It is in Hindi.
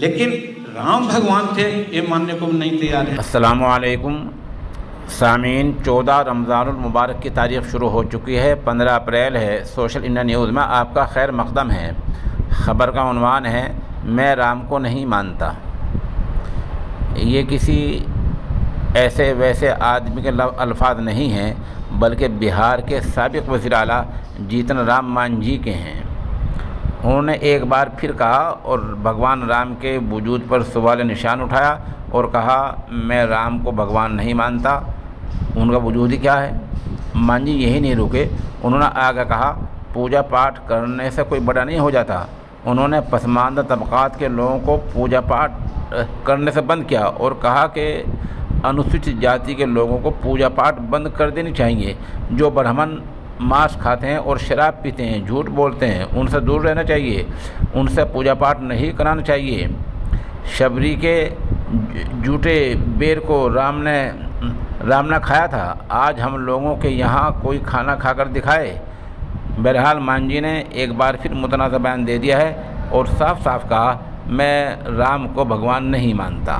लेकिन राम भगवान थे ये मानने को नहीं तैयार है। अस्सलामु अलैकुम सामीन, 14 रमज़ानुल मुबारक की तारीख़ शुरू हो चुकी है। 15 अप्रैल है। सोशल इंडिया न्यूज़ में आपका खैर मकदम है। ख़बर का उन्वान है, मैं राम को नहीं मानता। ये किसी ऐसे वैसे आदमी के अल्फाज नहीं हैं, बल्कि बिहार के साबिक़ वज़ीर आला जीतन राम मांझी के हैं। उन्होंने एक बार फिर कहा और भगवान राम के वजूद पर सवाल निशान उठाया और कहा, मैं राम को भगवान नहीं मानता। उनका वजूद ही क्या है। मांझी यही नहीं रुके, उन्होंने आगे कहा, पूजा पाठ करने से कोई बड़ा नहीं हो जाता। उन्होंने पसमानदा तबक़ात के लोगों को पूजा पाठ करने से बंद किया और कहा कि अनुसूचित जाति के लोगों को पूजा पाठ बंद कर देनी चाहिए। जो ब्राह्मण मांस खाते हैं और शराब पीते हैं, झूठ बोलते हैं, उनसे दूर रहना चाहिए। उनसे पूजा पाठ नहीं कराना चाहिए। शबरी के झूठे बेर को राम ने खाया था। आज हम लोगों के यहाँ कोई खाना खाकर दिखाए। बहरहाल मांझी ने एक बार फिर मुतनाज़ बयान दे दिया है और साफ साफ कहा, मैं राम को भगवान नहीं मानता।